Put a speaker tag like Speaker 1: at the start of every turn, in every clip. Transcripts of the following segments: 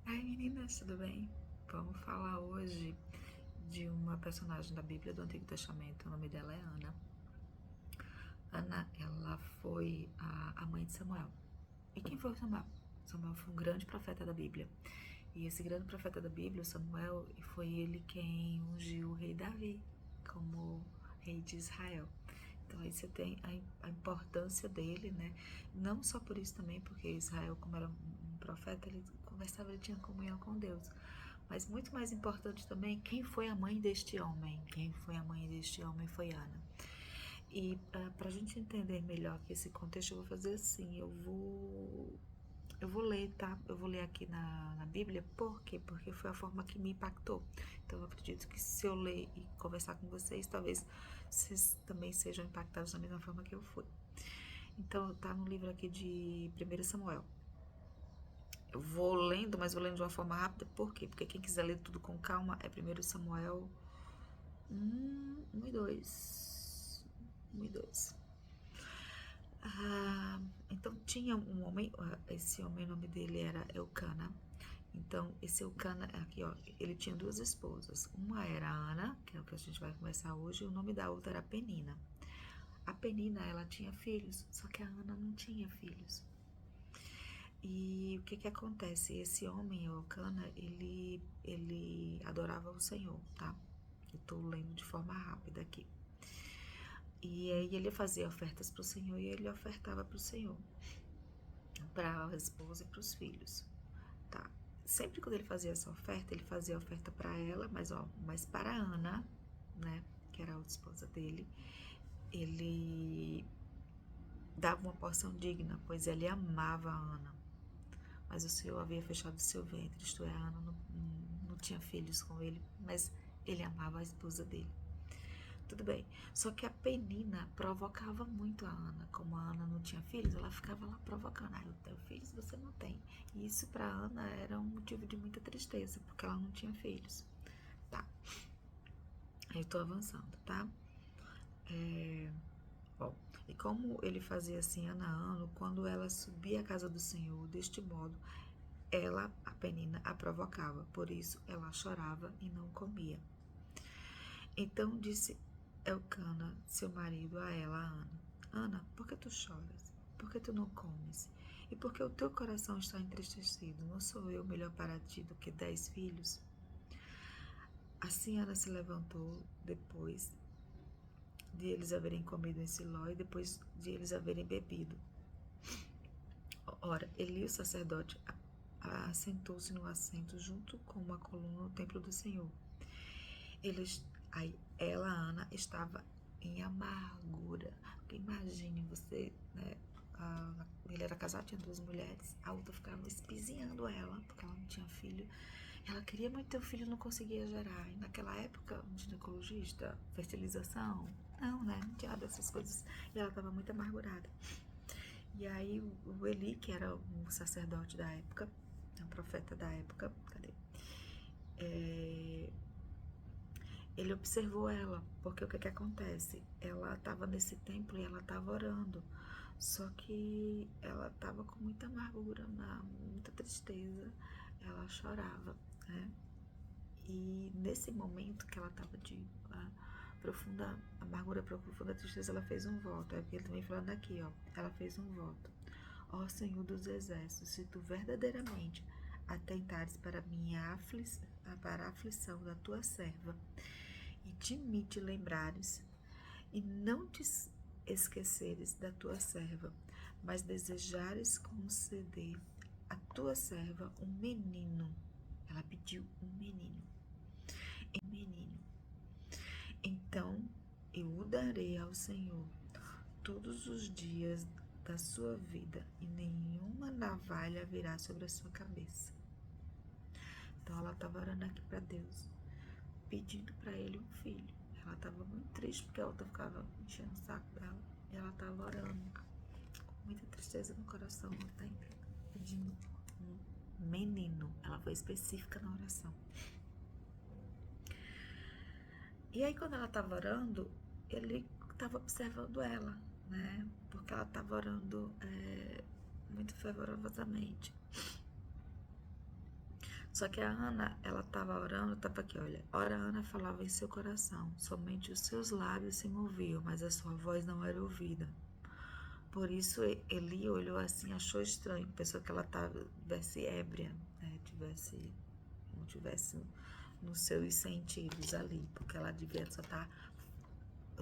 Speaker 1: Ai meninas, tudo bem? Vamos falar hoje de uma personagem da Bíblia do Antigo Testamento. O nome dela é Ana. Ana, ela foi a mãe de Samuel. E quem foi Samuel? Samuel foi um grande profeta da Bíblia. E esse grande profeta da Bíblia, Samuel, foi ele quem ungiu o rei Davi como rei de Israel. Então aí você tem a importância dele, né? Não só por isso também, porque Israel, como era um profeta, ele conversava, ele tinha comunhão com Deus. Mas muito mais importante também, quem foi a mãe deste homem? Quem foi a mãe deste homem foi Ana. E para a gente entender melhor aqui esse contexto, eu vou fazer assim, eu vou ler, tá? Eu vou ler aqui na Bíblia, por quê? Porque foi a forma que me impactou. Então, eu acredito que se eu ler e conversar com vocês, talvez vocês também sejam impactados da mesma forma que eu fui. Então, tá no livro aqui de 1 Samuel. Eu vou lendo, mas vou lendo de uma forma rápida, por quê? Porque quem quiser ler tudo com calma é 1 Samuel 1 e 2. 1 e 2. Então tinha um homem, esse homem, o nome dele era Eucana. Então esse Eucana, aqui ó, ele tinha duas esposas. Uma era Ana, que é o que a gente vai conversar hoje, e o nome da outra era Penina. A Penina, ela tinha filhos, só que a Ana não tinha filhos. E o que que acontece? Esse homem, Eucana, ele adorava o Senhor, tá? Eu tô lendo de forma rápida aqui. E aí ele fazia ofertas para o Senhor e ele ofertava para o Senhor, para a esposa e para os filhos, tá? Sempre quando ele fazia essa oferta, ele fazia oferta para ela, mas para a Ana, né, que era a outra esposa dele, ele dava uma porção digna, pois ele amava a Ana. Mas o Senhor havia fechado seu ventre, isto é, a Ana não tinha filhos com ele, mas ele amava a esposa dele. Tudo bem. Só que a Penina provocava muito a Ana. Como a Ana não tinha filhos, ela ficava lá provocando. Ah, eu tenho filhos, você não tem. E isso para Ana era um motivo de muita tristeza, porque ela não tinha filhos. Tá. Aí eu tô avançando, tá? Bom, e como ele fazia assim ano a ano, quando ela subia à casa do Senhor, deste modo, ela, a Penina, a provocava. Por isso, ela chorava e não comia. Então disse Elcana, seu marido, a ela, a Ana: Ana, por que tu choras? Por que tu não comes? E por que o teu coração está entristecido? Não sou eu melhor para ti do que 10 filhos? Assim Ana se levantou depois de eles haverem comido em Siló e depois de eles haverem bebido. Ora, Eli, o sacerdote, assentou-se no assento junto com uma coluna no templo do Senhor. Ela, Ana, estava em amargura. Porque imagine você, né? Ele era casado, tinha duas mulheres. A outra ficava espizinhando ela, porque ela não tinha filho. Ela queria muito ter um filho e não conseguia gerar. E naquela época, um ginecologista, fertilização, não, né? Não tinha nada dessas coisas. E ela estava muito amargurada. E aí o Eli, que era um sacerdote da época, um profeta da época, cadê? Ele observou ela, porque o que que acontece? Ela estava nesse templo e ela estava orando, só que ela estava com muita amargura, muita tristeza, ela chorava, né? E nesse momento que ela estava de profunda amargura, profunda tristeza, ela fez um voto. É porque ele também falando aqui, ó, ela fez um voto. Ó Senhor dos Exércitos, se tu verdadeiramente atentares para a aflição da tua serva, e de mim te lembrares, e não te esqueceres da tua serva, mas desejares conceder à tua serva um menino. Ela pediu um menino. Então eu o darei ao Senhor todos os dias da sua vida, e nenhuma navalha virá sobre a sua cabeça. Então ela estava orando aqui para Deus, pedindo para ele um filho. Ela estava muito triste porque a outra ficava enchendo o saco dela. E ela estava orando com muita tristeza no coração, tá pedindo um menino. Ela foi específica na oração. E aí quando ela estava orando, ele estava observando ela, né? Porque ela estava orando muito fervorosamente. Só que a Ana, ela estava orando, estava aqui, olha. Ora, Ana falava em seu coração, somente os seus lábios se moviam, mas a sua voz não era ouvida. Por isso Eli olhou assim, achou estranho, pensou que ela tivesse ébria, né? Não tivesse nos seus sentidos ali, porque ela devia só estar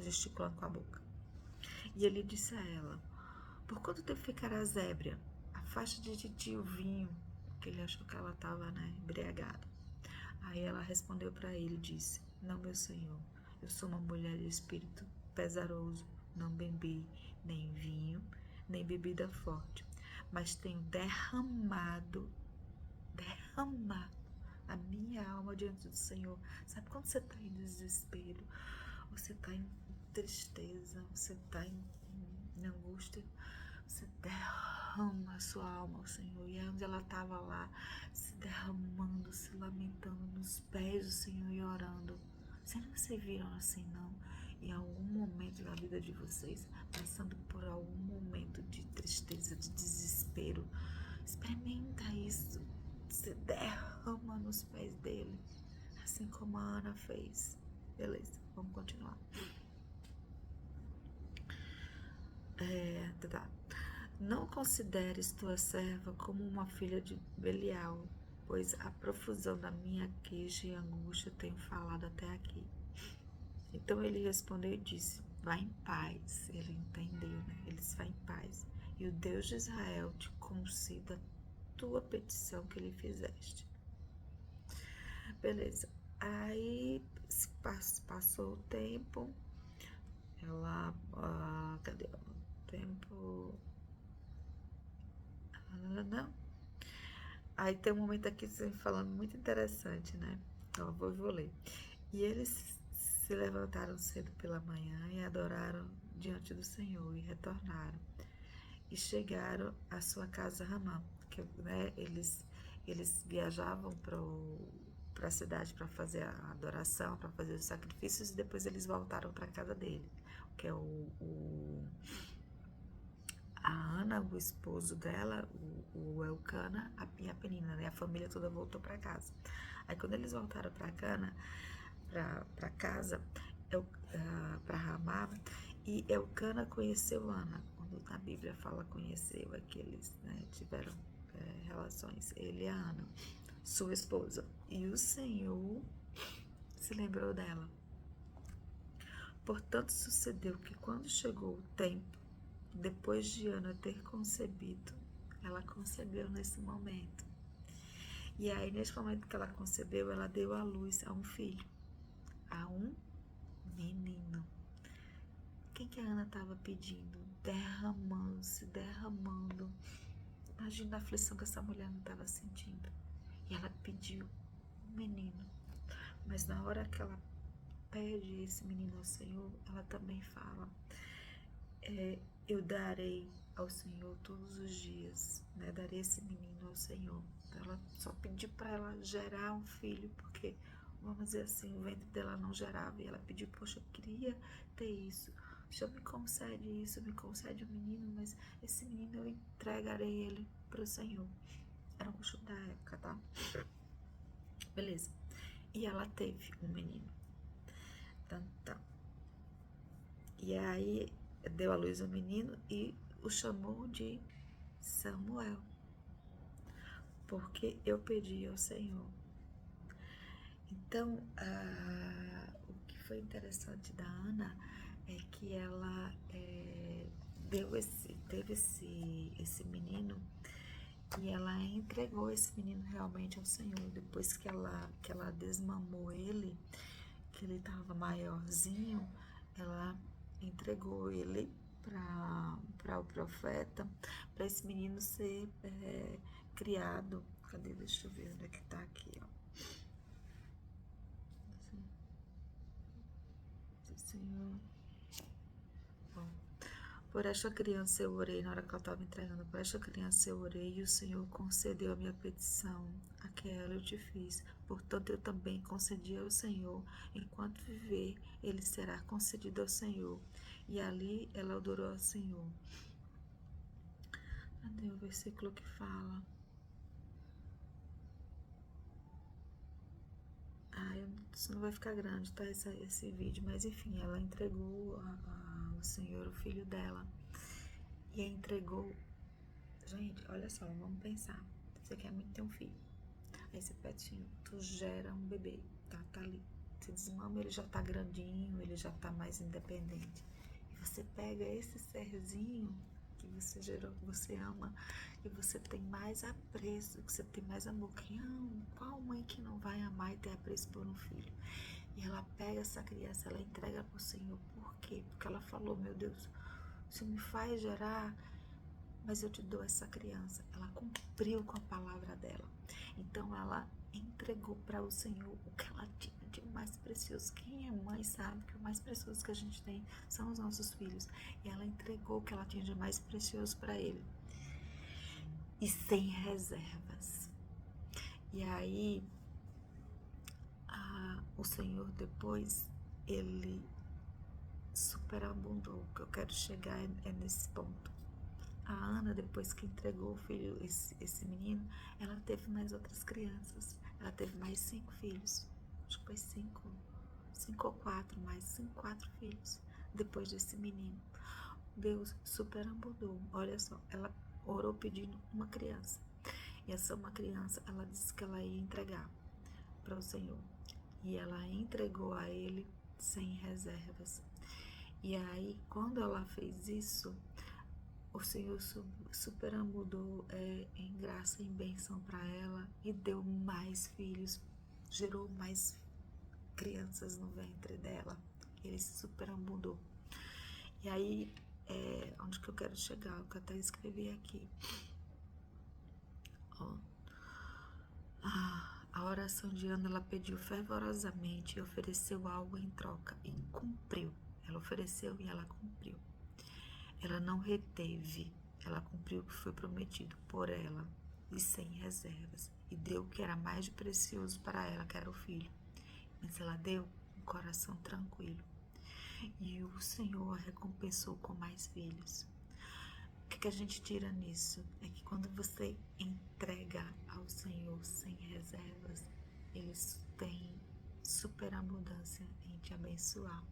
Speaker 1: gesticulando com a boca. E ele disse a ela: por quanto tempo ficarás ébria? Afasta de ti o vinho, porque ele achou que ela estava, né, embriagada. Aí ela respondeu para ele e disse: não, meu senhor, eu sou uma mulher de espírito pesaroso, não bebi nem vinho, nem bebida forte, mas tenho derramado a minha alma diante do Senhor. Sabe quando você está em desespero, você está em tristeza, você está em angústia, você derrama a sua alma ao Senhor. E onde ela estava lá, se derramando, se lamentando nos pés do Senhor e orando. Será que vocês viram assim, não? Em algum momento da vida de vocês, passando por algum momento de tristeza, de desespero, experimenta isso. Se derrama nos pés dele, assim como a Ana fez. Beleza, vamos continuar. Tá. Não consideres tua serva como uma filha de Belial, pois a profusão da minha queixa e angústia tenho falado até aqui. Então ele respondeu e disse: vá em paz. Ele entendeu, né? Ele disse: vá em paz. E o Deus de Israel te conceda a tua petição que lhe fizeste. Beleza. Aí passou o tempo. Ela. Cadê o tempo? Não. Aí tem um momento aqui falando muito interessante, né? Então, vou ler. E eles se levantaram cedo pela manhã e adoraram diante do Senhor e retornaram. E chegaram à sua casa Ramá, que, né, eles viajavam para a cidade para fazer a adoração, para fazer os sacrifícios, e depois eles voltaram para a casa dele, que é a Ana, o esposo dela, o Elcana, e a Penina, né? A família toda voltou para casa. Aí quando eles voltaram para casa, para Ramá, e Elcana conheceu Ana. Quando na Bíblia fala conheceu, é que eles, né, tiveram relações, ele e a Ana, sua esposa. E o Senhor se lembrou dela. Portanto, sucedeu que quando chegou o tempo, depois de Ana ter concebido, ela concebeu nesse momento. E aí, nesse momento que ela concebeu, ela deu à luz a um filho, a um menino. Quem que a Ana estava pedindo? Derramando-se, derramando. Imagina a aflição que essa mulher não estava sentindo. E ela pediu um menino. Mas na hora que ela pede esse menino ao Senhor, ela também fala: eu darei ao Senhor todos os dias, né? Darei esse menino ao Senhor. Então ela só pediu para ela gerar um filho, porque, vamos dizer assim, o ventre dela não gerava. E ela pediu: poxa, eu queria ter isso. O Senhor me concede isso, me concede um menino, mas esse menino eu entregarei ele para o Senhor. Era um costume da época, tá? Beleza. E ela teve um menino. Então. E aí deu à luz um menino e o chamou de Samuel, porque eu pedi ao Senhor. Então, o que foi interessante da Ana é que ela teve esse menino e ela entregou esse menino realmente ao Senhor. Depois que ela desmamou ele, que ele estava maiorzinho, ela entregou ele para o profeta, para esse menino ser criado. Cadê? Deixa eu ver onde é que tá aqui, ó. Senhor. Bom, por esta criança eu orei, na hora que ela estava entregando, por esta criança eu orei e o Senhor concedeu a minha petição, aquela eu te fiz. Portanto, eu também concedi ao Senhor, enquanto viver, ele será concedido ao Senhor. E ali ela adorou ao Senhor. Cadê o versículo que fala? Isso não vai ficar grande, tá? Esse vídeo. Mas enfim, ela entregou ao Senhor o filho dela. E a entregou. Gente, olha só, vamos pensar. Você quer muito ter um filho. Aí você pede, Senhor, tu gera um bebê. Tá ali. Você desmama, ele já tá grandinho, ele já tá mais independente. E você pega esse serzinho que você gerou, que você ama, e você tem mais apreço, que você tem mais amor. Qual mãe que não vai amar e ter apreço por um filho? E ela pega essa criança, ela entrega pro Senhor. Por quê? Porque ela falou, meu Deus, o Senhor me faz gerar, mas eu te dou essa criança. Ela cumpriu com a palavra dela. Então ela entregou para o Senhor o que ela tinha de mais precioso. Quem é mãe sabe que o mais precioso que a gente tem são os nossos filhos. E ela entregou o que ela tinha de mais precioso para ele. E sem reservas. E aí, o Senhor depois, ele superabundou. O que eu quero chegar é nesse ponto. A Ana, depois que entregou o filho, esse menino, ela teve mais outras crianças. Ela teve mais 5 filhos. Acho que foi 5 ou 4, mais 4 filhos. Depois desse menino. Deus superabundou. Olha só, ela orou pedindo uma criança. E essa uma criança, ela disse que ela ia entregar para o Senhor. E ela entregou a ele sem reservas. E aí, quando ela fez isso, o Senhor superabundou em graça e em bênção para ela e deu mais filhos, gerou mais crianças no ventre dela. Ele superabundou. E aí, onde que eu quero chegar? O que eu até escrevi aqui. Ó. A oração de Ana, ela pediu fervorosamente e ofereceu algo em troca e cumpriu. Ela ofereceu e ela cumpriu. Ela não reteve, ela cumpriu o que foi prometido por ela e sem reservas. E deu o que era mais precioso para ela, que era o filho. Mas ela deu um coração tranquilo. E o Senhor a recompensou com mais filhos. O que a gente tira nisso? É que quando você entrega ao Senhor sem reservas, Ele tem superabundância em te abençoar.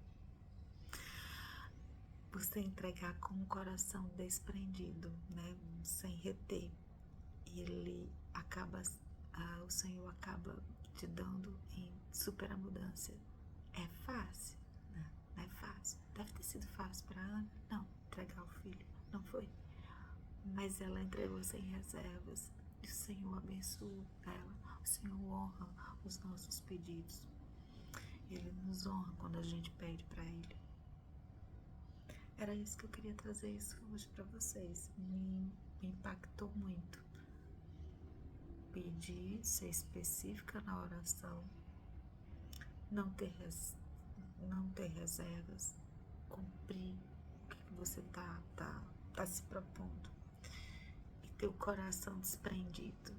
Speaker 1: Você entregar com um coração desprendido, né? Sem reter, o Senhor acaba te dando em superabundância. É fácil? Não é fácil. Deve ter sido fácil para Ana? Não, entregar o filho, não foi. Mas ela entregou sem reservas. E o Senhor abençoou ela. O Senhor honra os nossos pedidos. Ele nos honra quando a gente pede para Ele. Era isso que eu queria trazer isso hoje para vocês. Me impactou muito. Pedir, ser específica na oração, não ter reservas, cumprir o que você tá se propondo e ter o coração desprendido.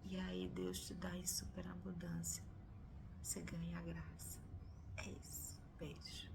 Speaker 1: E aí Deus te dá em superabundância. Você ganha a graça. É isso. Beijo.